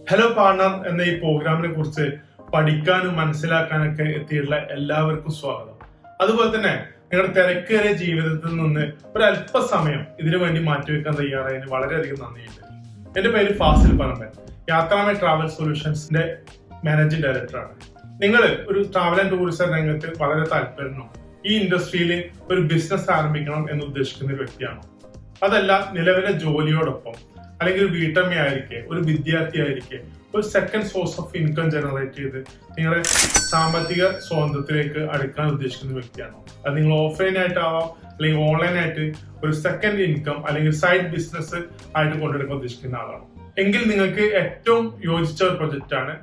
Hello partner എന്ന ഈ പ്രോഗ്രാമിനെ കുറിച്ച് പഠിക്കാനും മനസ്സിലാക്കാനൊക്കെ എത്തിയിട്ടുള്ള എല്ലാവർക്കും സ്വാഗതം. അതുപോലെ തന്നെ നിങ്ങളുടെ തിരക്കേറിയ ജീവിതത്തിൽ നിന്ന് ഒരല്പസമയം ഇതിനു വേണ്ടി മാറ്റിവെക്കാൻ തയ്യാറായതിന് വളരെയധികം നന്ദിയുണ്ട്. എന്റെ പേര് ഫാസിൽ പറമ്പൻ, യാത്രാമയ ട്രാവൽ സൊല്യൂഷൻസിന്റെ മാനേജിംഗ് ഡയറക്ടറാണ്. നിങ്ങൾ ഒരു ട്രാവൽ ആൻഡ് ടൂറിസം രംഗത്ത് വളരെ താല്പര്യമാണോ? ഈ ഇൻഡസ്ട്രിയിൽ ഒരു ബിസിനസ് ആരംഭിക്കണം എന്ന് ഉദ്ദേശിക്കുന്ന ഒരു വ്യക്തിയാണോ? അതല്ല നിലവിലെ ജോലിയോടൊപ്പം അല്ലെങ്കിൽ ഒരു വീട്ടമ്മയായിരിക്കെ, ഒരു വിദ്യാർത്ഥി ആയിരിക്കെ ഒരു second source of income generate ചെയ്ത് നിങ്ങളുടെ സാമ്പത്തിക സ്വാതന്ത്ര്യത്തിലേക്ക് അടുക്കാൻ ഉദ്ദേശിക്കുന്ന വ്യക്തിയാണോ? അത് നിങ്ങൾ ഓഫ്ലൈൻ ആയിട്ടാവാം അല്ലെങ്കിൽ ഓൺലൈൻ ആയിട്ട് ഒരു സെക്കൻഡ് ഇൻകം അല്ലെങ്കിൽ സൈഡ് ബിസിനസ് ആയിട്ട് കൊണ്ടെടുക്കാൻ ഉദ്ദേശിക്കുന്ന ആളാണോ? എങ്കിൽ നിങ്ങൾക്ക് ഏറ്റവും യോജിച്ച ഒരു പ്രൊജക്റ്റ് ആണ്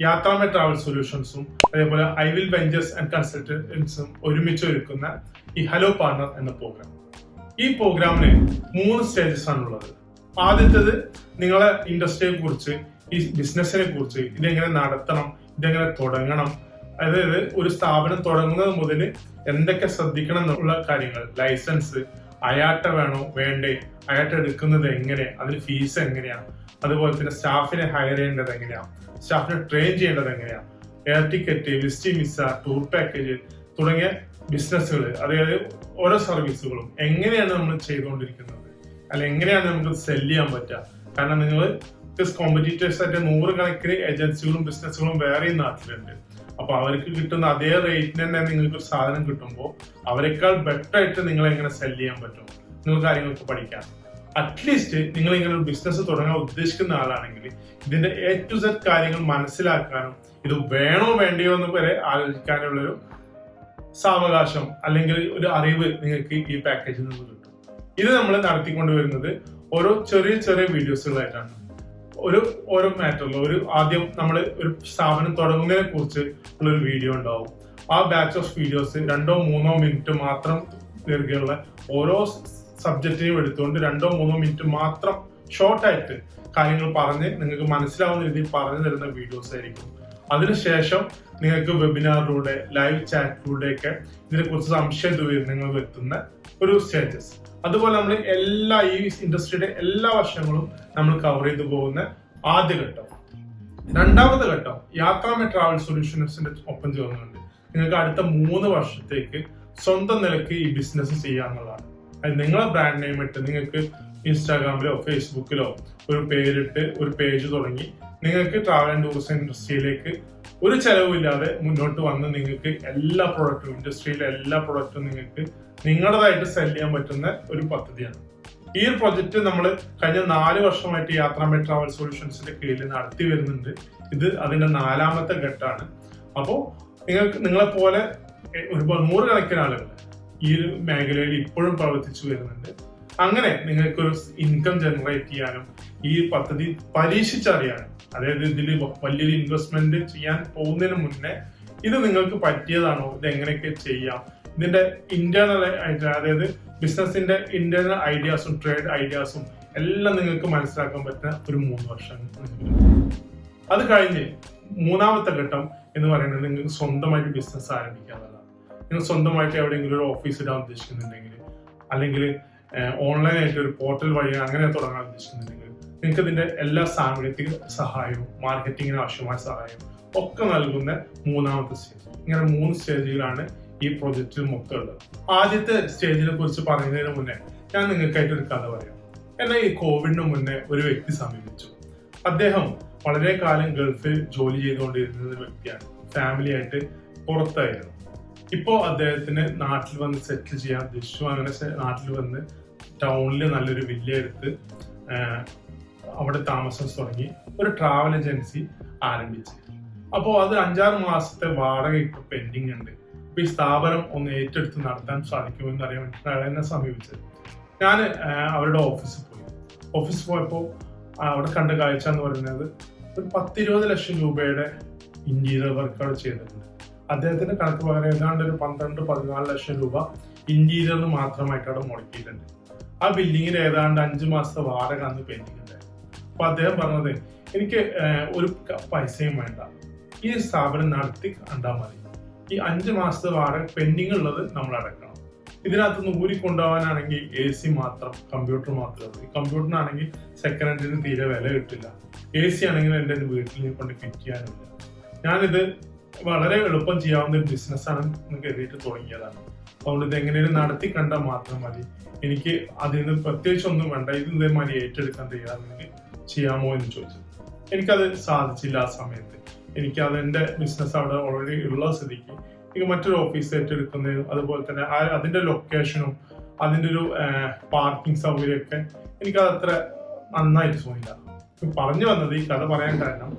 യാത്രാമയ ട്രാവൽ സൊല്യൂഷൻസും അതേപോലെ ഐ വിൽ വെഞ്ചേഴ്സ് ആൻഡ് കൺസൾട്ടൻസും ഒരുമിച്ച് ഒരുക്കുന്ന ഈ ഹലോ പാർട്ണർ എന്ന പ്രോഗ്രാം. ഈ പ്രോഗ്രാമിന് 3 സ്റ്റേജസ് ആണുള്ളത്. ആദ്യത്തേത് നിങ്ങളെ ഇൻഡസ്ട്രിയെ കുറിച്ച്, ഈ ബിസിനസിനെ കുറിച്ച്, ഇതെങ്ങനെ നടത്തണം, ഇതെങ്ങനെ തുടങ്ങണം, അതായത് ഒരു സ്ഥാപനം തുടങ്ങുന്നത് മുതൽ എന്തൊക്കെ ശ്രദ്ധിക്കണം എന്നുള്ള കാര്യങ്ങൾ, ലൈസൻസ്, അയാട്ട വേണോ വേണ്ടേ, അയാട്ട എടുക്കുന്നത് എങ്ങനെ, അതിന് ഫീസ് എങ്ങനെയാണ്, അതുപോലെ തന്നെ സ്റ്റാഫിനെ ഹയർ ചെയ്യേണ്ടത് എങ്ങനെയാണ്, സ്റ്റാഫിനെ ട്രെയിൻ ചെയ്യേണ്ടത് എങ്ങനെയാണ്, air ticket, visiting visa, tour package തുടങ്ങിയ ബിസിനസ്സുകൾ, അതായത് ഓരോ സർവീസുകളും എങ്ങനെയാണ് നമ്മൾ ചെയ്തുകൊണ്ടിരിക്കുന്നത്, അല്ല എങ്ങനെയാണ് നമുക്ക് സെല് ചെയ്യാൻ പറ്റുക. കാരണം നിങ്ങൾ കോമ്പറ്റീറ്റേഴ്സ് ആയിട്ട് 100 കണക്കിന് ഏജൻസികളും ബിസിനസ്സുകളും വേറെ നാട്ടിലുണ്ട്. അപ്പൊ അവർക്ക് കിട്ടുന്ന അതേ റേറ്റിന് തന്നെ നിങ്ങൾക്ക് ഒരു സാധനം കിട്ടുമ്പോൾ അവരെക്കാൾ ബെറ്റർ ആയിട്ട് നിങ്ങൾ എങ്ങനെ സെല് ചെയ്യാൻ പറ്റും, നിങ്ങൾ കാര്യങ്ങളൊക്കെ പഠിക്കാം. അറ്റ്ലീസ്റ്റ് നിങ്ങൾ ഇങ്ങനെ ഒരു ബിസിനസ് തുടങ്ങാൻ ഉദ്ദേശിക്കുന്ന ആളാണെങ്കിൽ ഇതിന്റെ A to Z കാര്യങ്ങൾ മനസ്സിലാക്കാനും ഇത് വേണോ വേണ്ടയോ എന്ന് വരെ ആലോചിക്കാനുള്ളൊരു സാവകാശം അല്ലെങ്കിൽ ഒരു അറിവ് നിങ്ങൾക്ക് ഈ പാക്കേജിൽ നിന്ന് കിട്ടും. ഇത് നമ്മൾ നടത്തിക്കൊണ്ടുവരുന്നത് ഓരോ ചെറിയ ചെറിയ വീഡിയോസുകളായിട്ടാണ്. ഓരോ മാറ്ററിൽ ആദ്യം നമ്മൾ ഒരു സ്ഥാപനം തുടങ്ങുന്നതിനെ കുറിച്ച് ഉള്ളൊരു വീഡിയോ ഉണ്ടാവും. ആ ബാച്ച് ഓഫ് വീഡിയോസ് 2-3 മിനിറ്റ് മാത്രം ദീർഘമുള്ള ഓരോ സബ്ജക്റ്റിനെയും എടുത്തുകൊണ്ട് 2-3 മിനിറ്റ് മാത്രം ഷോർട്ടായിട്ട് കാര്യങ്ങൾ പറഞ്ഞ് നിങ്ങൾക്ക് മനസ്സിലാവുന്ന രീതിയിൽ പറഞ്ഞു തരുന്ന വീഡിയോസ് ആയിരിക്കും. അതിനുശേഷം നിങ്ങൾക്ക് വെബിനാറിലൂടെ, ലൈവ് ചാറ്റിലൂടെയൊക്കെ ഇതിനെക്കുറിച്ച് സംശയ ദൂരങ്ങൾ വരുത്തുന്ന ഒരു സ്റ്റേജസ്. അതുപോലെ നമ്മൾ ഈ ഇൻഡസ്ട്രിയുടെ എല്ലാ വശങ്ങളും നമ്മൾ കവർ ചെയ്തു പോകുന്ന ആദ്യ ഘട്ടം. രണ്ടാമത്തെ ഘട്ടം യാത്രാമയ ട്രാവൽ സൊല്യൂഷൻസിന്റെ ഒപ്പം ചേർന്നുകൊണ്ട് നിങ്ങൾക്ക് അടുത്ത 3 വർഷത്തേക്ക് സ്വന്തം നിലയ്ക്ക് ഈ ബിസിനസ് ചെയ്യാന്നുള്ളതാണ്. അത് നിങ്ങളെ ബ്രാൻഡ് നെയിം ഇട്ട് നിങ്ങൾക്ക് ഇൻസ്റ്റാഗ്രാമിലോ ഫേസ്ബുക്കിലോ ഒരു പേരിട്ട് ഒരു പേജ് തുടങ്ങി നിങ്ങൾക്ക് ട്രാവൽ ആൻഡ് ടൂറിസം ഇൻഡസ്ട്രിയിലേക്ക് ഒരു ചെലവില്ലാതെ മുന്നോട്ട് വന്ന് നിങ്ങൾക്ക് എല്ലാ പ്രൊഡക്റ്റും, ഇൻഡസ്ട്രിയിലെ എല്ലാ പ്രൊഡക്റ്റും നിങ്ങൾക്ക് നിങ്ങളുടേതായിട്ട് സെല് ചെയ്യാൻ പറ്റുന്ന ഒരു പദ്ധതിയാണ്. ഈ ഒരു പ്രൊജക്ട് നമ്മൾ കഴിഞ്ഞ 4 വർഷമായിട്ട് യാത്രാമയ ട്രാവൽ സൊല്യൂഷൻസിന്റെ കീഴിൽ നടത്തി വരുന്നുണ്ട്. ഇത് അതിന്റെ 4ാമത്തെ ഘട്ടമാണ്. അപ്പോൾ നിങ്ങളെപ്പോലെ ഒരുപാട് 100 കണക്കിന് ആളുകൾ ഈ ഒരു മേഖലയിൽ ഇപ്പോഴും പ്രവർത്തിച്ചു വരുന്നുണ്ട്. അങ്ങനെ നിങ്ങൾക്കൊരു ഇൻകം ജനറേറ്റ് ചെയ്യാനും ഈ പദ്ധതി പരീക്ഷിച്ചറിയാനും, അതായത് ഇതിൽ വലിയൊരു ഇൻവെസ്റ്റ്മെന്റ് ചെയ്യാൻ പോകുന്നതിന് മുന്നേ ഇത് നിങ്ങൾക്ക് പറ്റിയതാണോ, ഇത് എങ്ങനെയൊക്കെ ചെയ്യാം, ഇതിന്റെ ഇന്റേണൽ ആയിട്ട്, അതായത് ബിസിനസിന്റെ ഇന്റേണൽ ഐഡിയാസും ട്രേഡ് ഐഡിയാസും എല്ലാം നിങ്ങൾക്ക് മനസ്സിലാക്കാൻ പറ്റുന്ന ഒരു 3 വർഷം. അത് കഴിഞ്ഞ് 3ാമത്തെ ഘട്ടം എന്ന് പറയുന്നത് നിങ്ങൾക്ക് സ്വന്തമായിട്ട് ബിസിനസ് ആരംഭിക്കാന്നുള്ളതാണ്. നിങ്ങൾ സ്വന്തമായിട്ട് എവിടെയെങ്കിലും ഒരു ഓഫീസ് ഇടാൻ ഉദ്ദേശിക്കുന്നുണ്ടെങ്കിൽ, അല്ലെങ്കിൽ ഓൺലൈനായിട്ട് ഒരു പോർട്ടൽ വഴി അങ്ങനെ തുടങ്ങാൻ ഉദ്ദേശിക്കുന്നുണ്ടെങ്കിൽ നിങ്ങൾക്ക് ഇതിന്റെ എല്ലാ സാങ്കേതിക സഹായവും മാർക്കറ്റിങ്ങിന് ആവശ്യമായ സഹായവും ഒക്കെ നൽകുന്ന 3ാമത്തെ സ്റ്റേജ്. ഇങ്ങനെ 3 സ്റ്റേജുകളാണ് ഈ പ്രൊജക്റ്റിൽ മൊത്തം ഉള്ളത്. ആദ്യത്തെ സ്റ്റേജിനെ കുറിച്ച് പറയുന്നതിന് മുന്നേ ഞാൻ നിങ്ങൾക്കായിട്ട് ഒരു കഥ പറയാം. എന്നാൽ ഈ കോവിഡിന് മുന്നേ ഒരു വ്യക്തി സമീപിച്ചു. അദ്ദേഹം വളരെ കാലം ഗൾഫിൽ ജോലി ചെയ്തുകൊണ്ടിരുന്ന ഒരു വ്യക്തിയാണ്. ഫാമിലി ആയിട്ട് പുറത്തായിരുന്നു. ഇപ്പോ അദ്ദേഹത്തിന് നാട്ടിൽ വന്ന് സെറ്റിൽ ചെയ്യാൻ ഉദ്ദേശിച്ചു. അങ്ങനെ നാട്ടിൽ വന്ന് ടൗണിൽ നല്ലൊരു വില്ല എടുത്ത് അവിടെ താമസം തുടങ്ങി ഒരു ട്രാവൽ ഏജൻസി ആരംഭിച്ചു. അപ്പോൾ അത് 5-6 മാസത്തെ വാടക ഇപ്പൊ പെൻഡിങ് ഉണ്ട്. അപ്പൊ ഈ സ്ഥാപനം ഒന്ന് ഏറ്റെടുത്ത് നടത്താൻ സാധിക്കുമെന്ന് അറിയാൻ വേണ്ടിയിട്ടാണ് എന്നെ സമീപിച്ചത്. ഞാൻ അവരുടെ ഓഫീസിൽ പോയപ്പോൾ അവിടെ കണ്ട കാഴ്ച എന്ന് പറയുന്നത് ഒരു 10-20 ലക്ഷം രൂപയുടെ ഇന്റീരിയർ വർക്കുകൾ ചെയ്തിട്ടുണ്ട്. അദ്ദേഹത്തിന്റെ കണക്ക് പ്രകാരം ഏതാണ്ട് ഒരു 12-14 ലക്ഷം രൂപ ഇന്റീരിയറിന് മാത്രമായിട്ട് അവിടെ മുടക്കിയിട്ടുണ്ട്. ആ ബിൽഡിങ്ങിന് ഏതാണ്ട് 5 മാസത്തെ വാടക അന്ന് പെൻഡിങ് ഉണ്ടായിരുന്നു. അപ്പൊ അദ്ദേഹം പറഞ്ഞത്, എനിക്ക് ഒരു പൈസയും വേണ്ട, ഈ സ്ഥാപനം നടത്തി കണ്ടാൽ മതി, ഈ 5 മാസത്തെ വാടക പെൻഡിങ് ഉള്ളത് നമ്മൾ അടക്കണം, ഇതിനകത്തുനിന്ന് ഊരിക്കൊണ്ടുപോകാനാണെങ്കിൽ AC മാത്രം, കമ്പ്യൂട്ടർ മാത്രമേ ഉള്ളൂ. ഈ കമ്പ്യൂട്ടറിനാണെങ്കിൽ സെക്കൻഡ് ഹാൻഡിന് തീരെ വില കിട്ടില്ല. AC ആണെങ്കിൽ എൻ്റെ വീട്ടിൽ കൊണ്ട് ഫിറ്റ് ചെയ്യാനില്ല. ഞാനിത് വളരെ എളുപ്പം ചെയ്യാവുന്ന ഒരു ബിസിനസ്സാണ് കരുതിയിട്ട് തുടങ്ങിയതാണ്. അതുകൊണ്ട് ഇത് എങ്ങനെയും നടത്തി കണ്ടാൽ മാത്രം മതി. എനിക്ക് അതിൽ നിന്ന് പ്രത്യേകിച്ച് ഒന്നും വേണ്ട. ഇത് ഇതേമാതിരി ഏറ്റെടുക്കാൻ തയ്യാറെങ്കിൽ ചെയ്യാമോ എന്ന് ചോദിച്ചു. എനിക്കത് സാധിച്ചില്ല ആ സമയത്ത്. എനിക്ക് അതെന്റെ ബിസിനസ് അവിടെ ഓൾറെഡി ഉള്ള സ്ഥിതിക്ക് എനിക്ക് മറ്റൊരു ഓഫീസ് ഏറ്റെടുക്കുന്നതിനും അതുപോലെ തന്നെ അതിന്റെ ലൊക്കേഷനും അതിന്റെ ഒരു പാർക്കിംഗ് സൗകര്യമൊക്കെ എനിക്കത് അത്ര നന്നായിട്ട് തോന്നില്ല. പറഞ്ഞു വന്നത്, ഈ കഥ പറയാൻ കാരണം,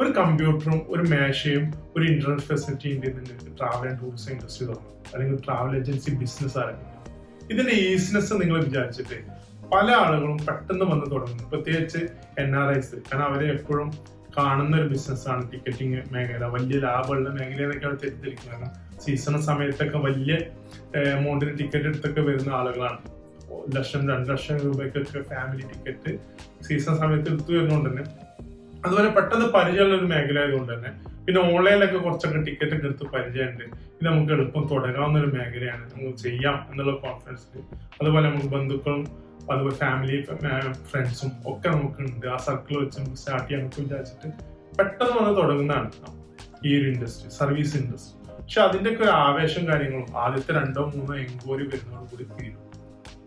ഒരു കമ്പ്യൂട്ടറും ഒരു മേശയും ഒരു ഇന്റർനെറ്റ് ഫെസിലിറ്റി ഉണ്ടെങ്കിൽ ട്രാവൽ ആൻഡ് ടൂറിസം ഇൻഡസ്ട്രി തുടങ്ങും, അല്ലെങ്കിൽ ട്രാവൽ ഏജൻസി ബിസിനസ് ആരംഭിക്കും. ഇതിന്റെ ഈസിനെസ് നിങ്ങൾ വിചാരിച്ചിട്ട് പല ആളുകളും പെട്ടെന്ന് വന്ന് തുടങ്ങുന്നു, പ്രത്യേകിച്ച് NRIs. കാരണം അവരെ എപ്പോഴും കാണുന്ന ഒരു ബിസിനസ്സാണ് ടിക്കറ്റിംഗ് മേഖല. വലിയ ലാഭമുള്ള മേഖലയെന്നൊക്കെ അവർ തെറ്റിദ്ധരിക്കുന്നത്. കാരണം സീസൺ സമയത്തൊക്കെ വലിയ എമൗണ്ടിന് ടിക്കറ്റ് എടുത്തൊക്കെ വരുന്ന ആളുകളാണ്. 1 ലക്ഷം 2 ലക്ഷം രൂപയ്ക്കൊക്കെ ഫാമിലി ടിക്കറ്റ് സീസൺ സമയത്ത് എടുത്തു വരുന്നതുകൊണ്ട് തന്നെ, അതുപോലെ പെട്ടെന്ന് പരിചയമുള്ള ഒരു മേഖല ആയതുകൊണ്ട് തന്നെ, പിന്നെ ഓൺലൈനിലൊക്കെ കുറച്ചൊക്കെ ടിക്കറ്റ് ഒക്കെ എടുത്ത് പരിചയമുണ്ട്. ഇത് നമുക്ക് എളുപ്പം തുടങ്ങാവുന്ന ഒരു മേഖലയാണ്, നമുക്ക് ചെയ്യാം എന്നുള്ള കോൺഫിഡൻസിൽ. അതുപോലെ നമുക്ക് ബന്ധുക്കളും അതുപോലെ ഫാമിലി ഫ്രണ്ട്സും ഒക്കെ നമുക്കുണ്ട്. ആ സർക്കിൾ വെച്ച് നമുക്ക് സ്റ്റാർട്ട് ചെയ്യാൻ നമുക്ക് വിചാരിച്ചിട്ട് പെട്ടെന്ന് വന്ന് തുടങ്ങുന്നതാണ് ഈ ഒരു ഇൻഡസ്ട്രി, സർവീസ് ഇൻഡസ്ട്രി. പക്ഷെ അതിൻ്റെയൊക്കെ ഒരു ആവേശം കാര്യങ്ങളും ആദ്യത്തെ 2-3 എൻക്വയറി വരുന്നതോട് കൂടി തീരും.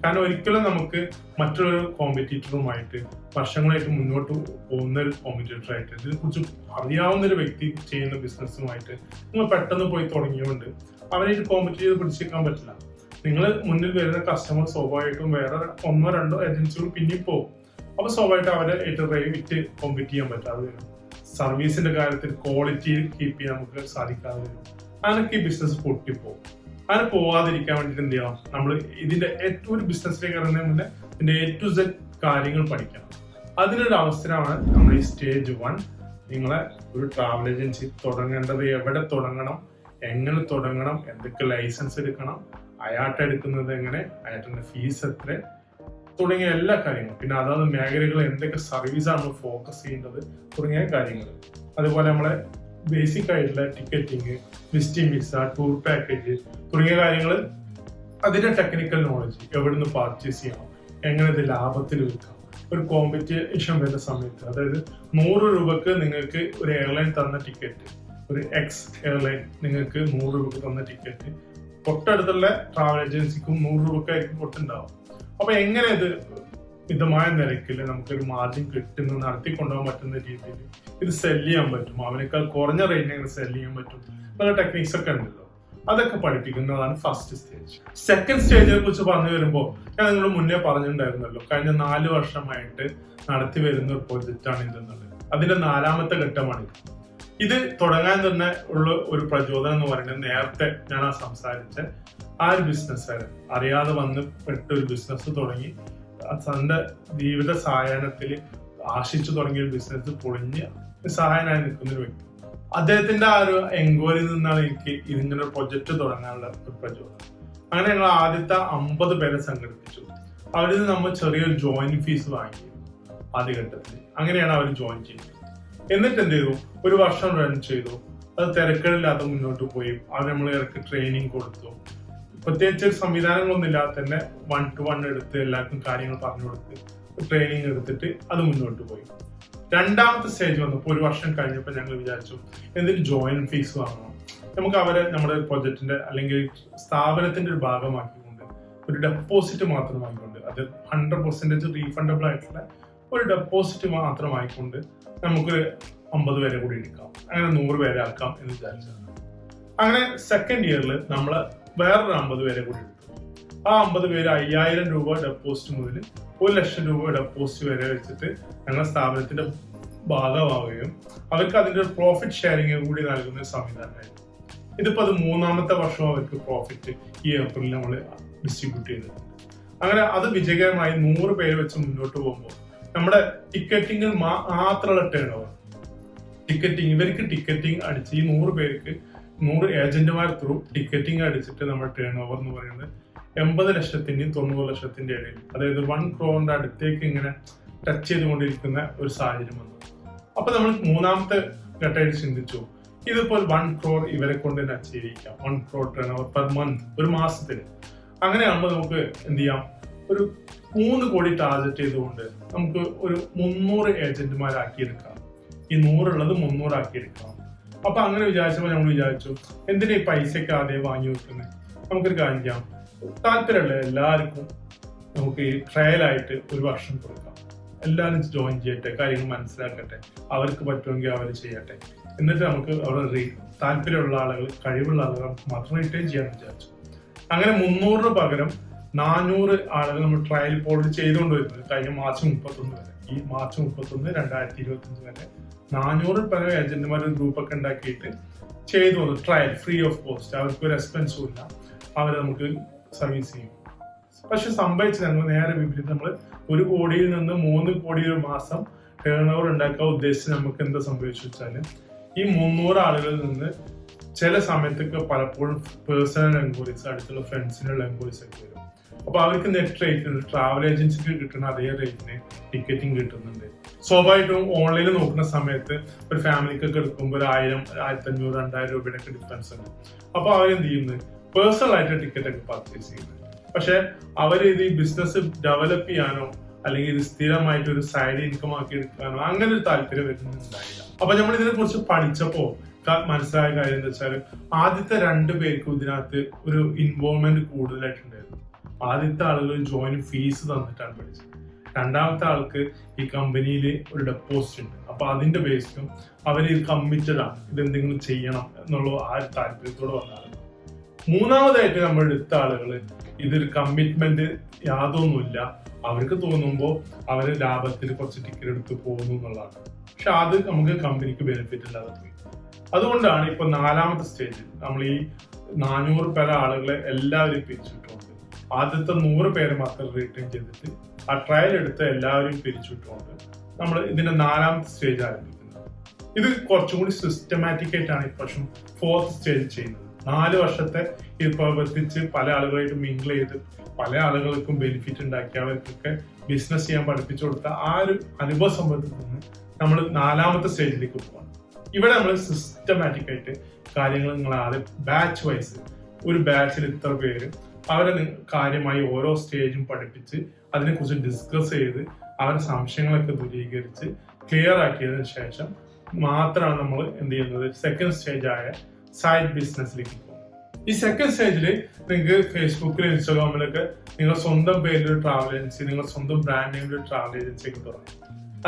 കാരണം ഒരിക്കലും നമുക്ക് മറ്റൊരു കോമ്പറ്റീറ്ററുമായിട്ട് വർഷങ്ങളായിട്ട് മുന്നോട്ട് പോകുന്ന ഒരു കോമ്പറ്റീറ്ററായിട്ട്, ഇതിനെക്കുറിച്ച് അറിയാവുന്ന ഒരു വ്യക്തി ചെയ്യുന്ന ബിസിനസ്സുമായിട്ട് നിങ്ങൾ പെട്ടെന്ന് പോയി തുടങ്ങിയതുകൊണ്ട് അവരായിട്ട് കോമ്പറ്റീറ്റ് ചെയ്ത് പിടിച്ചേക്കാൻ പറ്റില്ല. നിങ്ങൾ മുന്നിൽ വരുന്ന കസ്റ്റമർ സ്വാഭാവികമായിട്ടും വേറെ 1-2 ഏജൻസികൾ പിന്നിൽ പോകും. അപ്പൊ സ്വാഭാവികമായിട്ട് അവരെ ഏറ്റവും വിറ്റ് കോമ്പീറ്റ് ചെയ്യാൻ പറ്റാതെ വരും. സർവീസിന്റെ കാര്യത്തിൽ ക്വാളിറ്റി കീപ്പ് ചെയ്യാൻ നമുക്ക് സാധിക്കാതെ വരും. അതിനൊക്കെ ഈ ബിസിനസ് പൊട്ടിപ്പോകും. അങ്ങനെ പോവാതിരിക്കാൻ വേണ്ടിയിട്ട് എന്ത് ചെയ്യണം, നമ്മൾ ഇതിന്റെ ഏറ്റവും ഒരു ബിസിനസ്സിലേക്ക് ഇറങ്ങുന്നതിന് മുന്നേ ഇതിന്റെ A to Z കാര്യങ്ങൾ പഠിക്കണം. അതിനൊരു അവസരമാണ് നമ്മൾ ഈ സ്റ്റേജ് 1. നിങ്ങളെ ഒരു ട്രാവൽ ഏജൻസി തുടങ്ങേണ്ടത് എവിടെ തുടങ്ങണം, എങ്ങനെ തുടങ്ങണം, എന്തൊക്കെ ലൈസൻസ് എടുക്കണം, അയാട്ട് എടുക്കുന്നത് എങ്ങനെ, അയാട്ടിന്റെ ഫീസ് എത്ര, തുടങ്ങിയ എല്ലാ കാര്യങ്ങളും, പിന്നെ അതാത് മേഖലകൾ എന്തൊക്കെ സർവീസാണ് നമ്മൾ ഫോക്കസ് ചെയ്യേണ്ടത് തുടങ്ങിയ കാര്യങ്ങൾ. അതുപോലെ നമ്മളെ ബേസിക് ആയിട്ടുള്ള ticketing, visiting visa, tour package തുടങ്ങിയ കാര്യങ്ങൾ, അതിന്റെ ടെക്നിക്കൽ നോളജ്, എവിടുന്ന് പർച്ചേസ് ചെയ്യണം, എങ്ങനെ ഇത് ലാഭത്തിൽ വിൽക്കാം. ഒരു കോമ്പറ്റീഷൻ വരുന്ന സമയത്ത്, അതായത് 100 രൂപക്ക് നിങ്ങൾക്ക് ഒരു എയർലൈൻ തന്ന ടിക്കറ്റ്, ഒരു എയർലൈൻ നിങ്ങൾക്ക് 100 രൂപക്ക് തന്ന ടിക്കറ്റ് തൊട്ടടുത്തുള്ള ട്രാവൽ ഏജൻസിക്കും 100 രൂപക്കായിരിക്കും കൊടുത്തിട്ടുണ്ടാവും. അപ്പൊ എങ്ങനെ ഇത് മിതമായ നിരക്കിൽ നമുക്കൊരു മാർജിൻ കിട്ടുന്ന നടത്തിക്കൊണ്ടുപോകാൻ പറ്റുന്ന രീതിയിൽ ഇത് സെല് ചെയ്യാൻ പറ്റും, അവനേക്കാൾ കുറഞ്ഞ റേറ്റിന് എങ്ങനെ സെല് ചെയ്യാൻ പറ്റും എന്നുള്ള ടെക്നിക്സ് ഒക്കെ ഉണ്ടല്ലോ, അതൊക്കെ പഠിപ്പിക്കുന്നതാണ് ഫസ്റ്റ് സ്റ്റേജ്. സെക്കൻഡ് സ്റ്റേജിനെ കുറിച്ച് പറഞ്ഞു വരുമ്പോൾ ഞാൻ നിങ്ങൾ മുന്നേ പറഞ്ഞിട്ടുണ്ടായിരുന്നല്ലോ, കഴിഞ്ഞ 4 വർഷമായിട്ട് നടത്തി വരുന്ന ഒരു പ്രൊജക്റ്റാണ് ഇതെന്നുള്ളത്. അതിന്റെ 4ാമത്തെ ഘട്ടമാണ് ഇത് തുടങ്ങാൻ തന്നെ ഉള്ള ഒരു പ്രചോദനം എന്ന് പറയുന്നത്, നേരത്തെ ഞാൻ സംസാരിച്ച ആ ഒരു ബിസിനസ്സുകാരൻ അറിയാതെ വന്ന് പെട്ടൊരു ബിസിനസ് തുടങ്ങി തന്റെ ജീവിത സായാഹ്നത്തിൽ ആശിച്ചു തുടങ്ങിയ ഒരു ബിസിനസ് പൊളിഞ്ഞ് സഹായനായി നിൽക്കുന്ന ഒരു വ്യക്തി. അദ്ദേഹത്തിന്റെ ആ ഒരു എൻക്വയറിയിൽ നിന്നാണ് എനിക്ക് ഇതിങ്ങനെ ഒരു പ്രൊജക്ട് തുടങ്ങാനുള്ള ഒരു പ്രചോദനം. അങ്ങനെ ഞങ്ങൾ ആദ്യത്തെ 50 പേരെ സംഘടിപ്പിച്ചു. അവരിൽ നിന്ന് നമ്മൾ ചെറിയൊരു ജോയിൻ ഫീസ് വാങ്ങി ആദ്യഘട്ടത്തിൽ. അങ്ങനെയാണ് അവർ ജോയിൻ ചെയ്യുന്നത്. എന്നിട്ട് എന്ത് ചെയ്തു, 1 വർഷം റൺ ചെയ്തു. അത് തിരക്കുകളില്ലാതെ മുന്നോട്ട് പോയി. അവർ നമ്മൾ ഇറക്കി ട്രെയിനിങ് കൊടുത്തു. പ്രത്യേകിച്ച് സംവിധാനങ്ങളൊന്നും ഇല്ലാതെ തന്നെ 1-to-1 എടുത്ത് എല്ലാവർക്കും കാര്യങ്ങൾ പറഞ്ഞു കൊടുത്ത് ട്രെയിനിങ് എടുത്തിട്ട് അത് മുന്നോട്ട് പോയി. 2ാമത്തെ സ്റ്റേജ് വന്നപ്പോൾ 1 വർഷം കഴിഞ്ഞപ്പോൾ ഞങ്ങൾ വിചാരിച്ചു എന്തിന് ജോയിൻ ഫീസ് വാങ്ങണം, നമുക്ക് അവരെ നമ്മുടെ പ്രൊജക്ടിന്റെ അല്ലെങ്കിൽ സ്ഥാപനത്തിന്റെ ഒരു ഭാഗമാക്കിക്കൊണ്ട് ഒരു ഡെപ്പോസിറ്റ് മാത്രമായിക്കൊണ്ട്, അത് 100% റീഫണ്ടബിൾ ആയിട്ടുള്ള ഒരു ഡെപ്പോസിറ്റ് മാത്രമായിക്കൊണ്ട് നമുക്ക് 50 പേരെ കൂടി എടുക്കാം, അങ്ങനെ 100 പേരെ ആക്കാം എന്ന് വിചാരിച്ചത്. അങ്ങനെ സെക്കൻഡ് ഇയറിൽ നമ്മൾ വേറൊരു 50 പേരെ കൂടി എടുത്തു. ആ 50 പേര് 5000 രൂപ ഡെപ്പോസിറ്റ് മുതൽ 1 ലക്ഷം രൂപ ഡെപ്പോസിറ്റ് വരെ വെച്ചിട്ട് ഞങ്ങളുടെ സ്ഥാപനത്തിന്റെ ഭാഗമാവുകയും അവർക്ക് അതിന്റെ ഒരു പ്രോഫിറ്റ് ഷെയറിംഗ് കൂടി നൽകുന്ന ഒരു സംവിധാനമായിരുന്നു. ഇതിപ്പോ അത് 3ാമത്തെ വർഷം അവർക്ക് പ്രോഫിറ്റ് ഈ ഏപ്രിലിൽ നമ്മൾ ഡിസ്ട്രിബ്യൂട്ട് ചെയ്തിട്ടുണ്ട്. അങ്ങനെ അത് വിജയകരമായി 100 പേര് വെച്ച് മുന്നോട്ട് പോകുമ്പോൾ നമ്മുടെ ടിക്കറ്റിംഗിൽ മാത്രമുള്ള ടേൺ ഓവർ, ഇവർക്ക് ടിക്കറ്റിംഗ് അടിച്ച് ഈ 100 പേർക്ക് 100 ഏജന്റുമാർ ത്രൂ ടിക്കറ്റിംഗ് അടിച്ചിട്ട് നമ്മുടെ ടേൺ ഓവർ എന്ന് പറയുന്നത് 80 ലക്ഷത്തിന്റെയും 90 ലക്ഷത്തിന്റെ ഇടയിൽ, അതായത് 1 crore അടുത്തേക്ക് ഇങ്ങനെ ടച്ച് ചെയ്തുകൊണ്ടിരിക്കുന്ന ഒരു സാഹചര്യം വന്നു. അപ്പൊ നമ്മൾ 3ാമത്തെ ഘട്ടമായിട്ട് ചിന്തിച്ചു, ഇതിപ്പോൾ 1 crore ഇവരെ കൊണ്ട് തന്നെ അച്ചീവ് ചെയ്യാം. 1 crore turn over per month, ഒരു മാസത്തിന്. അങ്ങനെയാകുമ്പോൾ നമുക്ക് എന്ത് ചെയ്യാം, ഒരു 3 കോടി ടാർഗറ്റ് ചെയ്തുകൊണ്ട് നമുക്ക് ഒരു 300 ഏജന്റുമാരാക്കിയെടുക്കാം. ഈ 100 ഉള്ളത് 300 ആക്കിയെടുക്കാം. അപ്പൊ അങ്ങനെ വിചാരിച്ചപ്പോൾ നമ്മൾ വിചാരിച്ചു, എന്തിനാ ഈ പൈസയൊക്കെ ആദ്യം വാങ്ങി വെക്കുന്നത്, നമുക്കൊരു കാര്യം ചെയ്യാം, താല്പര്യമുള്ള എല്ലാവർക്കും നമുക്ക് ഈ ട്രയലായിട്ട് 1 വർഷം കൊടുക്കാം. എല്ലാവരും ജോയിൻ ചെയ്യട്ടെ, കാര്യങ്ങൾ മനസ്സിലാക്കട്ടെ, അവർക്ക് പറ്റുമെങ്കിൽ അവർ ചെയ്യട്ടെ. എന്നിട്ട് നമുക്ക് അവിടെ താല്പര്യമുള്ള ആളുകൾ, കഴിവുള്ള ആളുകൾ നമുക്ക് മാത്രം റിട്ടേൺ ചെയ്യാമെന്ന് വിചാരിച്ചു. അങ്ങനെ 300 പകരം 400 ആളുകൾ നമ്മൾ ട്രയൽ പോർട്ട് ചെയ്തുകൊണ്ട് വരുന്നത് കഴിഞ്ഞ മാർച്ച് 31 വരെ. ഈ മാർച്ച് 31, 2025 വരെ 400 പല ഏജന്റുമാർ ഗ്രൂപ്പൊക്കെ ഉണ്ടാക്കിയിട്ട് ചെയ്തു വന്നു. ട്രയൽ ഫ്രീ ഓഫ് കോസ്റ്റ്, അവർക്ക് ഒരു എക്സ്പെൻസും ഇല്ല, അവരെ നമുക്ക് സർവീസ് ചെയ്യും. പക്ഷെ സംഭവിച്ചത് ഞങ്ങൾ നേരെ വിപരീതം. നമ്മൾ 1 കോടിയിൽ നിന്ന് 3 കോടി ഒരു മാസം ടേൺ ഓവർ ഉണ്ടാക്കാൻ ഉദ്ദേശിച്ച് നമുക്ക് എന്താ സംഭവിച്ചു വെച്ചാൽ, ഈ 300 ആളുകളിൽ നിന്ന് ചില സമയത്തൊക്കെ പലപ്പോഴും പേഴ്സണൽ എൻക്വയറീസ്, അടുത്തുള്ള ഫ്രണ്ട്സിനുള്ള എൻക്വയറീസ് ഒക്കെ വരും. അപ്പൊ അവർക്ക് നെറ്റ് റേറ്റിന് ട്രാവൽ ഏജൻസിക്ക് കിട്ടുന്ന അതേ റേറ്റിന് ടിക്കറ്റിംഗ് കിട്ടുന്നുണ്ട്. സ്വാഭാവികമായിട്ടും ഓൺലൈനിൽ നോക്കുന്ന സമയത്ത് ഒരു ഫാമിലിക്കൊക്കെ എടുക്കുമ്പോൾ 1000, 1500, 2000 രൂപയുടെ ഒക്കെ ഡിഫറൻസ് ഉണ്ട്. അപ്പൊ അവരെന്ത് ചെയ്യുന്നത്, പേഴ്സണൽ ആയിട്ട് ടിക്കറ്റ് ഒക്കെ പർച്ചേസ് ചെയ്യുന്നത്. പക്ഷെ അവർ ഇത് ഈ ബിസിനസ് ഡെവലപ്പ് ചെയ്യാനോ അല്ലെങ്കിൽ ഇത് സ്ഥിരമായിട്ട് ഒരു സൈഡ് ഇൻകം ആക്കി എടുക്കാനോ അങ്ങനെ ഒരു താല്പര്യം വരുന്നുണ്ടായില്ല. അപ്പൊ നമ്മൾ ഇതിനെ കുറിച്ച് പഠിച്ചപ്പോ മനസ്സിലായ കാര്യം എന്താ വെച്ചാൽ, ആദ്യത്തെ 2 പേർക്കും ഇതിനകത്ത് ഒരു ഇൻവോൾവ്മെന്റ് കൂടുതലായിട്ടുണ്ടായിരുന്നു. ആദ്യത്തെ ആളുകൾ ജോയിൻ ഫീസ് തന്നിട്ടാണ് പഠിച്ചത്. രണ്ടാമത്തെ ആൾക്ക് ഈ കമ്പനിയിൽ ഒരു ഡെപ്പോസിറ്റ് ഉണ്ട്. അപ്പൊ അതിന്റെ ബേസിലും അവർ ഇത് കമ്മിറ്റഡ് ആണ്, ഇതെന്തെങ്കിലും ചെയ്യണം എന്നുള്ള ആ ഒരു താല്പര്യത്തോടെ വന്നാണ്. മൂന്നാമതായിട്ട് നമ്മൾ എടുത്ത ആളുകൾ ഇതൊരു കമ്മിറ്റ്മെന്റ് യാതൊന്നുമില്ല, അവർക്ക് തോന്നുമ്പോൾ അവർ ലാഭത്തിൽ കുറച്ച് ടിക്കറ്റ് എടുത്ത് പോകുന്നു എന്നുള്ളതാണ്. പക്ഷെ അത് നമുക്ക് കമ്പനിക്ക് ബെനിഫിറ്റ് ഇല്ലാതെ പോയി. അതുകൊണ്ടാണ് ഇപ്പൊ 4ാമത്തെ സ്റ്റേജിൽ നമ്മൾ ഈ 400 പേരെ ആളുകളെ എല്ലാവരും പിരിച്ചുവിട്ടുകൊണ്ട് ആദ്യത്തെ 100 പേരെ മാത്രം റിട്ടേൺ ചെയ്തിട്ട് ആ ട്രയൽ എടുത്ത എല്ലാവരും പിരിച്ചുവിട്ടുകൊണ്ട് നമ്മൾ ഇതിന്റെ 4ാമത്തെ സ്റ്റേജ് ആരംഭിക്കുന്നത്. ഇത് കുറച്ചും കൂടി സിസ്റ്റമാറ്റിക് ആയിട്ടാണ് ഇപ്രാവശ്യം 4th സ്റ്റേജ് ചെയ്യുന്നത്. 4 വർഷത്തെ ഇത് പ്രവർത്തിച്ച് പല ആളുകളായിട്ട് മിങ്കിൾ ചെയ്ത് പല ആളുകൾക്കും ബെനിഫിറ്റ് ഉണ്ടാക്കി അവർക്കൊക്കെ ബിസിനസ് ചെയ്യാൻ പഠിപ്പിച്ചു കൊടുത്ത ആ ഒരു അനുഭവ സമ്പത്തിൽ നിന്ന് നമ്മൾ 4ാമത്തെ സ്റ്റേജിലേക്ക് പോകാം. ഇവിടെ നമ്മൾ സിസ്റ്റമാറ്റിക് ആയിട്ട് കാര്യങ്ങൾ നിങ്ങൾ ആദ്യം ബാച്ച് വൈസ്, ഒരു ബാച്ചിൽ ഇത്ര പേര്, അവരെ കാര്യമായി ഓരോ സ്റ്റേജും പഠിപ്പിച്ച് അതിനെക്കുറിച്ച് ഡിസ്കസ് ചെയ്ത് അവരുടെ സംശയങ്ങളൊക്കെ ദൂരീകരിച്ച് ക്ലിയർ ആക്കിയതിനു ശേഷം മാത്രമാണ് നമ്മൾ എന്ത് ചെയ്യുന്നത്, 2nd സ്റ്റേജ് ആയ സൈഡ് ബിസിനസ്സിലേക്ക് പോകും. ഈ 2nd സ്റ്റേജിൽ നിങ്ങൾക്ക് ഫേസ്ബുക്കിലും ഇൻസ്റ്റാഗ്രാമിലൊക്കെ നിങ്ങൾ സ്വന്തം പേരിൽ ട്രാവൽ ഏജൻസി, നിങ്ങൾ സ്വന്തം ബ്രാൻഡ് നെയിമിൽ ട്രാവൽ ഏജൻസി ഒക്കെ തുടങ്ങും.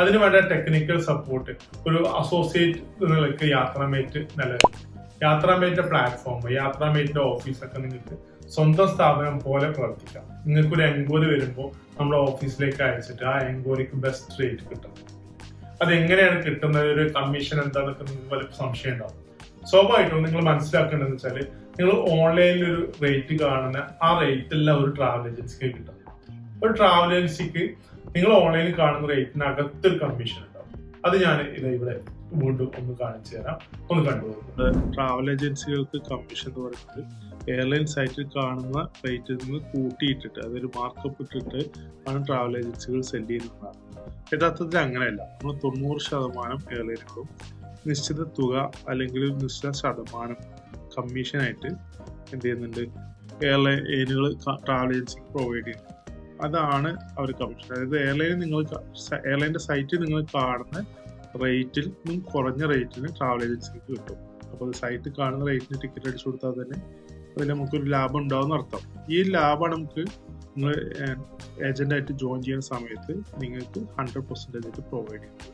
അതിന് വേണ്ട ടെക്നിക്കൽ സപ്പോർട്ട് ഒരു അസോസിയേറ്റ് നിലയ്ക്ക് യാത്രാമേറ്റ് നിലനിൽക്കും. യാത്രാമേറ്റിന്റെ പ്ലാറ്റ്ഫോം, യാത്രാമേറ്റിന്റെ ഓഫീസൊക്കെ നിങ്ങൾക്ക് സ്വന്തം സ്ഥാപനം പോലെ പ്രവർത്തിക്കാം. നിങ്ങൾക്കൊരു എൻക്വയറി വരുമ്പോൾ നമ്മുടെ ഓഫീസിലേക്ക് അയച്ചിട്ട് ആ എൻക്വയറിക്ക് ബെസ്റ്റ് റേറ്റ് കിട്ടും. അതെങ്ങനെയാണ് കിട്ടുന്നത്, ഒരു കമ്മീഷൻ എന്താണെന്നൊക്കെ നിങ്ങൾക്ക് പല സംശയം ഉണ്ടാവും. സ്വാഭാവികമായിട്ടും നിങ്ങൾ മനസ്സിലാക്കേണ്ടതെന്ന് വെച്ചാൽ, നിങ്ങൾ ഓൺലൈനിൽ ഒരു റേറ്റ് കാണുന്ന ആ റേറ്റ് എല്ലാം ഒരു ട്രാവൽ ഏജൻസിക്ക് കിട്ടും. ഒരു ട്രാവൽ ഏജൻസിക്ക് നിങ്ങൾ ഓൺലൈനിൽ കാണുന്ന റേറ്റിനകത്തൊരു കമ്മീഷൻ ഉണ്ടാവും. അത് ഞാൻ ഇവിടെ വീണ്ടും ഒന്ന് കാണിച്ചു തരാം, ഒന്ന് കണ്ടുപോകുന്നത്. ട്രാവൽ ഏജൻസികൾക്ക് കമ്മീഷൻ എന്ന് പറയുന്നത് എയർലൈൻ സൈറ്റിൽ കാണുന്ന റേറ്റിൽ നിന്ന് കൂട്ടിയിട്ടിട്ട് അതൊരു മാർക്കപ്പ് ഇട്ടിട്ട് ആണ് ട്രാവൽ ഏജൻസികൾ സെല് ചെയ്യുന്നതാണ്. യഥാർത്ഥത്തിൽ അങ്ങനെയല്ല. നമ്മൾ 90% എയർലൈനുകളും നിശ്ചിത തുക അല്ലെങ്കിൽ ഒരു നിശ്ചിത ശതമാനം കമ്മീഷനായിട്ട് എന്ത് ചെയ്യുന്നുണ്ട്, എയർലൈനുകൾ ട്രാവൽ ഏജൻസിക്ക് പ്രൊവൈഡ് ചെയ്യുന്നത്. അതാണ് അവർ കമ്മീഷൻ. അതായത് എയർലൈൻ്റെ സൈറ്റിൽ നിങ്ങൾ കാണുന്ന റേറ്റിൽ നിന്നും കുറഞ്ഞ റേറ്റിന് ട്രാവൽ ഏജൻസിക്ക് കിട്ടും. അപ്പോൾ സൈറ്റിൽ കാണുന്ന റേറ്റിന് ടിക്കറ്റ് അടിച്ചു കൊടുത്താൽ തന്നെ അതിൽ നമുക്കൊരു ലാഭം ഉണ്ടാവും എന്നർത്ഥം. ഈ ലാഭം നമുക്ക് നിങ്ങൾ ഏജന്റായിട്ട് ജോയിൻ ചെയ്യുന്ന സമയത്ത് നിങ്ങൾക്ക് 100% പ്രൊവൈഡ് ചെയ്യുന്നത്.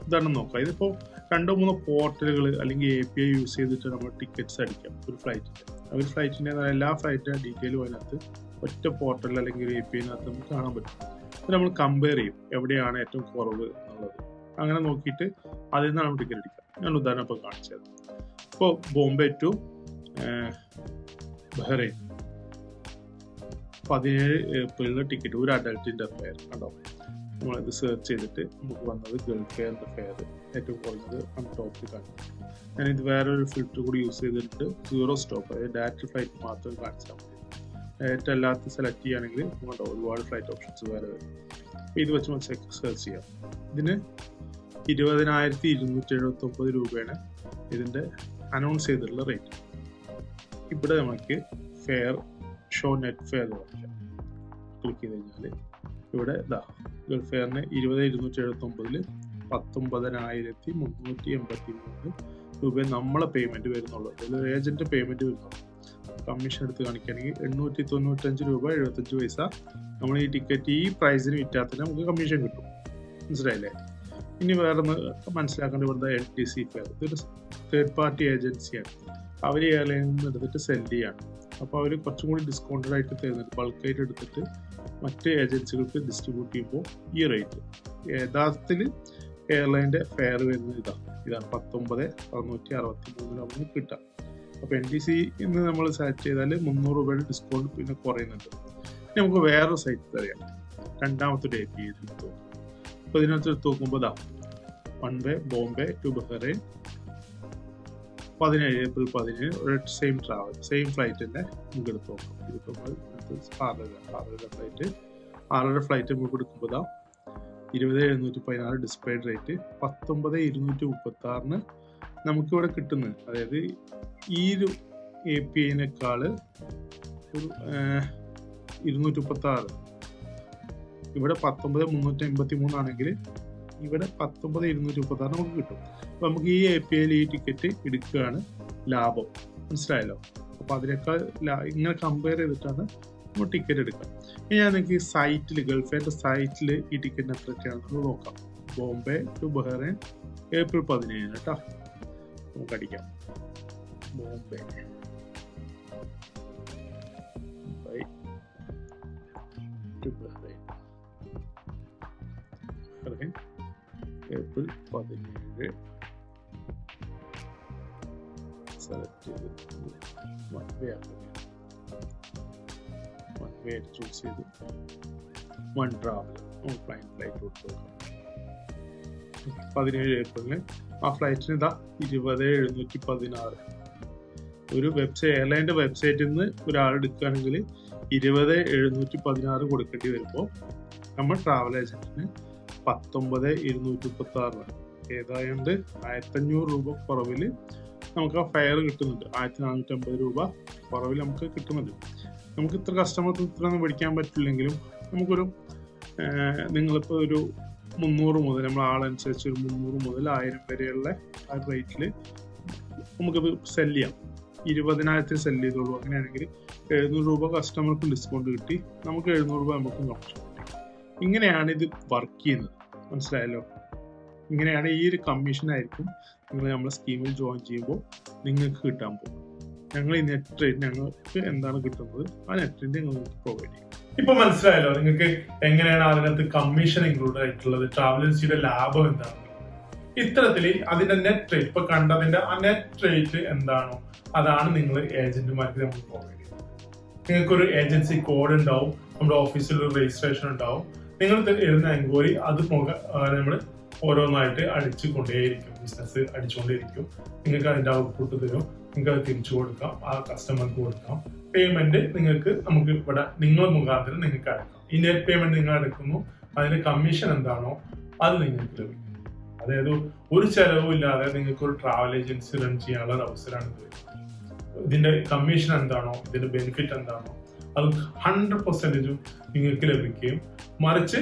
ഇതാണ് നോക്കുക. ഇതിപ്പോൾ 2-3 പോർട്ടലുകൾ അല്ലെങ്കിൽ API യൂസ് ചെയ്തിട്ട് നമ്മൾ ടിക്കറ്റ്സ് അടിക്കാം ഒരു ഫ്ലൈറ്റിൻ്റെ എല്ലാ ഫ്ലൈറ്റിൻ്റെ ഡീറ്റെയിലും അതിനകത്ത് ഒറ്റ പോർട്ടൽ അല്ലെങ്കിൽ ഒരു API-നകത്ത് നമുക്ക് കാണാൻ പറ്റും. അപ്പോൾ നമ്മൾ കമ്പയർ ചെയ്യും എവിടെയാണ് ഏറ്റവും കുറവ് എന്നുള്ളത്. അങ്ങനെ നോക്കിയിട്ട് അതിൽ നിന്നാണ് നമ്മൾ ടിക്കറ്റ് അടിക്കുക. ഞാൻ ഉദാഹരണം ഇപ്പോൾ കാണിച്ചു തരാം. ഇപ്പോൾ ബോംബെ ടു ബഹ്റൈൻ 17 ഏപ്രിലിന് ടിക്കറ്റ്, ഒരു അഡൽട്ടിൻ്റെ ഫെയർ കണ്ടോ. നമ്മളിത് സെർച്ച് ചെയ്തിട്ട് നമുക്ക് വന്നത് ഗൾഫ് എയറിൻ്റെ ഫെയർ ഏറ്റവും കുറഞ്ഞത് ടോപ്പിൽ കാണും. ഞാനിത് വേറൊരു ഫിൽറ്റർ കൂടി യൂസ് ചെയ്തിട്ട് 0 സ്റ്റോപ്പ്, അതായത് ഡയറക്റ്റ് ഫ്ലൈറ്റ് മാത്രം കാണിച്ചാൽ മതി. ഡയറക്റ്റ് അല്ലാത്ത സെലക്ട് ചെയ്യുകയാണെങ്കിൽ നമുക്ക് ഒരുപാട് ഫ്ലൈറ്റ് ഓപ്ഷൻസ് വേറെ വരും. അപ്പോൾ ഇത് വെച്ച് നമുക്ക് സെർച്ച് ചെയ്യാം. ഇതിന് 20,279 രൂപയാണ് ഇതിൻ്റെ അനൗൺസ് ചെയ്തിട്ടുള്ള റേറ്റ്. ഇവിടെ നമുക്ക് fair show net fair click ചെയ്ത് കഴിഞ്ഞാൽ ഇവിടെ ഗൾഫ് എയറിന് 20,279 19,383 രൂപ നമ്മളെ പേയ്മെന്റ് വരുന്നുള്ളൂ. അതിൽ ഏജന്റ് പേയ്മെന്റ് വരുന്നുള്ളൂ. കമ്മീഷൻ എടുത്ത് കാണിക്കുകയാണെങ്കിൽ 895 രൂപ 75 പൈസ നമ്മൾ ഈ ടിക്കറ്റ് ഈ പ്രൈസിന് വിറ്റാൽ തന്നെ നമുക്ക് കമ്മീഷൻ കിട്ടും. മനസ്സിലായില്ലേ? ഇനി വേറൊന്ന് മനസ്സിലാക്കേണ്ട ഇവിടുത്തെ LTC ഫെയർ, ഇതൊരു തേർഡ് പാർട്ടി ഏജൻസിയാണ്. അവർ എയർലൈനിൽ നിന്ന് എടുത്തിട്ട് സെല് ചെയ്യാണ്. അപ്പോൾ അവർ കുറച്ചും കൂടി ഡിസ്കൗണ്ടഡ് ആയിട്ട് തരുന്നുണ്ട്. ബൾക്കായിട്ട് എടുത്തിട്ട് മറ്റ് ഏജൻസികൾക്ക് ഡിസ്ട്രിബ്യൂട്ട് ചെയ്യുമ്പോൾ ഈ റേറ്റ് യഥാർത്ഥത്തിൽ എയർലൈൻ്റെ ഫെയർ വരുന്നത് ഇതാണ് 19,663 കിട്ടാം. അപ്പോൾ NTC ഇന്ന് നമ്മൾ സെലക്ട് ചെയ്താൽ 300 രൂപയുടെ ഡിസ്കൗണ്ട് പിന്നെ കുറയുന്നുണ്ട്. ഇനി നമുക്ക് വേറൊരു സൈറ്റ് അറിയാം. രണ്ടാമത്തെ ഡേറ്റ് ചെയ്ത് അപ്പോൾ ഇതിനകത്ത് എടുത്ത് നോക്കുമ്പോൾ 1 വേ ബോംബെ ടു ബഹ്റൈൻ 17 ഏപ്രിൽ 17 ഒരു സെയിം ഫ്ലൈറ്റ് തന്നെ നമുക്ക് എടുത്ത് നോക്കാം. ആറര ഫ്ലൈറ്റ് നമുക്ക് എടുക്കുമ്പോൾ 20,716 ഡിസ്പ്ലേഡ് റേറ്റ് 19,236 നമുക്കിവിടെ കിട്ടുന്നത്. അതായത് ഈ ഒരു API-നേക്കാൾ ഒരു 236, ഇവിടെ 19,383 ആണെങ്കിൽ ഇവിടെ 19,236 നമുക്ക് കിട്ടും. അപ്പോൾ നമുക്ക് ഈ API-യിൽ ഈ ടിക്കറ്റ് എടുക്കുകയാണ് ലാഭം. മനസ്സിലായല്ലോ? അപ്പോൾ അതിനേക്കാൾ ഇങ്ങനെ കമ്പയർ ചെയ്തിട്ടാണ് നമ്മൾ ടിക്കറ്റ് എടുക്കുക. ഇനി ഞാൻ നിങ്ങൾക്ക് ഈ സൈറ്റിൽ ഗൾഫ് എയറിൻ്റെ സൈറ്റിൽ ഈ ടിക്കറ്റിന് എത്രയൊക്കെയാണെന്ന് നോക്കാം. ബോംബെ ടു ബഹ്റൈൻ ഏപ്രിൽ 17 കേട്ടോ. നമുക്ക് അടിക്കാം Bombay to Bahrain April 17 select ചെയ്ത് വൺ വേ ചൂസ് ചെയ്ത് വൺ ട്രാവൽ ഫ്ലൈറ്റ് കൊടുത്തു. 17 ഏപ്രിലിന് ആ ഫ്ലൈറ്റിന് 20,716. ഒരു എയർലൈൻ്റെ വെബ്സൈറ്റിൽ നിന്ന് ഒരാൾ എടുക്കുകയാണെങ്കിൽ 20,716 കൊടുക്കേണ്ടി വരുമ്പോൾ നമ്മൾ ട്രാവൽ ഏജന്റിന് 19,236 ഏതാണ്ട് 1,500 രൂപ കുറവിൽ നമുക്ക് ആ ഫെയർ കിട്ടുന്നുണ്ട്. 1,450 രൂപ കുറവിൽ നമുക്ക് കിട്ടുന്നുണ്ട്. നമുക്ക് ഇത്ര കസ്റ്റമർക്ക് ഇത്ര ഒന്നും പഠിക്കാൻ പറ്റില്ലെങ്കിലും നമുക്കൊരു നിങ്ങളിപ്പോൾ ഒരു 300 മുതൽ നമ്മൾ ആളനുസരിച്ച് ഒരു 300 മുതൽ 1000 വരെയുള്ള ആ റേറ്റിൽ നമുക്കത് സെല് ചെയ്യാം. 20,000 സെല് ചെയ്തോളൂ. അങ്ങനെയാണെങ്കിൽ 700 രൂപ കസ്റ്റമർക്ക് ഡിസ്കൗണ്ട് കിട്ടി, നമുക്ക് 700 രൂപ നമുക്ക് കമ്മീഷൻ കിട്ടി. ഇങ്ങനെയാണ് ഇത് വർക്ക് ചെയ്യുന്നത്. മനസ്സിലായല്ലോ? ഇങ്ങനെയാണ് ഈ ഒരു കമ്മീഷനായിരിക്കും നിങ്ങൾ നമ്മുടെ സ്കീമിൽ ജോയിൻ ചെയ്യുമ്പോൾ നിങ്ങൾക്ക് കിട്ടാൻ പോകും. ഞങ്ങൾ ഈ നെറ്റ് റേറ്റ് ഞങ്ങൾക്ക് എന്താണ് കിട്ടുന്നത് ആ നെറ്റ് റേറ്റ് നിങ്ങൾക്ക് പ്രൊവൈഡ് ചെയ്യും. ഇപ്പൊ മനസ്സിലായല്ലോ നിങ്ങൾക്ക് എങ്ങനെയാണ് അതിനകത്ത് കമ്മീഷൻ ഇൻക്ലൂഡ് ആയിട്ടുള്ളത്, ട്രാവൽ ഏജൻസിയുടെ ലാഭം എന്താണ്, ഇത്തരത്തില് അതിന്റെ നെറ്റ് റേറ്റ് ഇപ്പൊ കണ്ടതിന്റെ ആ നെറ്റ് റേറ്റ് എന്താണോ അതാണ് നിങ്ങൾ ഏജന്റുമാർക്ക് നമ്മൾ പ്രൊവൈഡ് ചെയ്യുന്നത്. നിങ്ങൾക്കൊരു ഏജൻസി കോഡ് ഉണ്ടാവും, നമ്മുടെ ഓഫീസിൽ ഒരു രജിസ്ട്രേഷൻ ഉണ്ടാവും. നിങ്ങൾ എഴുതുന്ന എൻക്വയറി അത് നമ്മൾ ഓരോന്നായിട്ട് അടിച്ചു കൊണ്ടേയിരിക്കും, ബിസിനസ് അടിച്ചുകൊണ്ടേയിരിക്കും. നിങ്ങൾക്ക് അതിന്റെ ഔട്ട്പുട്ട് തരും, നിങ്ങൾക്ക് അത് തിരിച്ചു കൊടുക്കാം, ആ കസ്റ്റമർക്ക് കൊടുക്കാം. പേയ്മെന്റ് നമുക്ക് ഇവിടെ നിങ്ങൾ മുഖാന്തരം നിങ്ങൾക്ക് അടക്കാം. ഈ നെറ്റ് പേയ്മെന്റ് നിങ്ങൾ അടക്കുന്നു, അതിന്റെ കമ്മീഷൻ എന്താണോ അത് നിങ്ങൾക്ക് ലഭിക്കും. അതായത് ഒരു ചെലവും ഇല്ലാതെ നിങ്ങൾക്ക് ഒരു ട്രാവൽ ഏജൻസി റൺ ചെയ്യാനുള്ള ഒരു അവസരമാണ് ഇത്. ഇതിന്റെ കമ്മീഷൻ എന്താണോ, ഇതിന്റെ ബെനിഫിറ്റ് എന്താണോ അത് 100% നിങ്ങൾക്ക് ലഭിക്കുകയും മറിച്ച്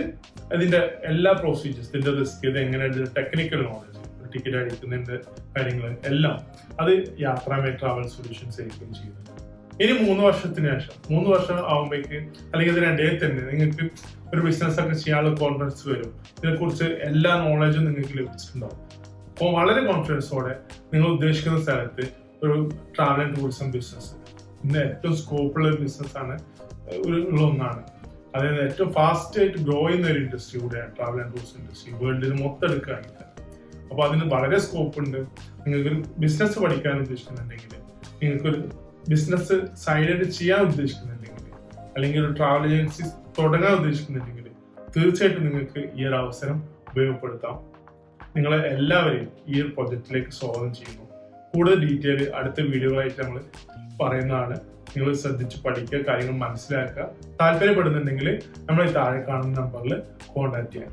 അതിന്റെ എല്ലാ പ്രൊസീജിയേഴ്സ്, ഇതിന്റെ റിസ്ക്, ഇത് എങ്ങനെ ടെക്നിക്കൽ നോളജ്, ടിക്കറ്റ് അടിക്കുന്നതിന്റെ കാര്യങ്ങൾ എല്ലാം അത് യാത്രാമേ ട്രാവൽ സൊല്യൂഷൻസ് ആയിരിക്കും ചെയ്യുന്നത്. ഇനി 3 വർഷത്തിന് ശേഷം 3 വർഷം ആകുമ്പോഴേക്ക് അല്ലെങ്കിൽ ഇതിനിടയിൽ തന്നെ നിങ്ങൾക്ക് ഒരു ബിസിനസ് ഒക്കെ ചെയ്യാനുള്ള കോൺഫിഡൻസ് വരും. ഇതിനെക്കുറിച്ച് എല്ലാ നോളജും നിങ്ങൾക്ക് ലഭിച്ചിട്ടുണ്ടാവും. അപ്പോൾ വളരെ കോൺഫിഡൻസോടെ നിങ്ങൾ ഉദ്ദേശിക്കുന്ന സ്ഥലത്ത് ഒരു ട്രാവൽ ആൻഡ് ടൂറിസം ബിസിനസ് ഇന്ന് ഏറ്റവും സ്കോപ്പുള്ള ഒരു ബിസിനസ്സാണ്, ഒന്നാണ്. അതായത് ഏറ്റവും ഫാസ്റ്റ് ആയിട്ട് ഗ്രോ ചെയ്യുന്ന ഒരു ഇൻഡസ്ട്രി കൂടെയാണ് ട്രാവൽ ആൻഡ് ടൂറിസം ഇൻഡസ്ട്രി. വേൾഡിൽ മൊത്തം എടുക്കുകയാണെങ്കിൽ അപ്പോൾ അതിന് വളരെ സ്കോപ്പ് ഉണ്ട്. നിങ്ങൾക്കൊരു ബിസിനസ് പഠിക്കാൻ ഉദ്ദേശിക്കുന്നുണ്ടെങ്കിൽ, നിങ്ങൾക്കൊരു ബിസിനസ് സൈഡായിട്ട് ചെയ്യാൻ ഉദ്ദേശിക്കുന്നുണ്ടെങ്കിൽ, അല്ലെങ്കിൽ ഒരു ട്രാവൽ ഏജൻസി തുടങ്ങാൻ ഉദ്ദേശിക്കുന്നുണ്ടെങ്കിൽ തീർച്ചയായിട്ടും നിങ്ങൾക്ക് ഈ ഒരു അവസരം ഉപയോഗപ്പെടുത്താം. നിങ്ങളെ എല്ലാവരെയും ഈ ഒരു പ്രൊജക്റ്റിലേക്ക് സ്വാഗതം ചെയ്യുന്നു. കൂടുതൽ ഡീറ്റെയിൽ അടുത്ത വീഡിയോകളായിട്ട് നമ്മൾ പറയുന്നതാണ്. നിങ്ങൾ ശ്രദ്ധിച്ച് പഠിക്കുക, കാര്യങ്ങൾ മനസ്സിലാക്കുക. താല്പര്യപ്പെടുന്നുണ്ടെങ്കിൽ നമ്മൾ ഈ താഴെ കാണുന്ന നമ്പറിൽ കോൺടാക്ട് ചെയ്യാം.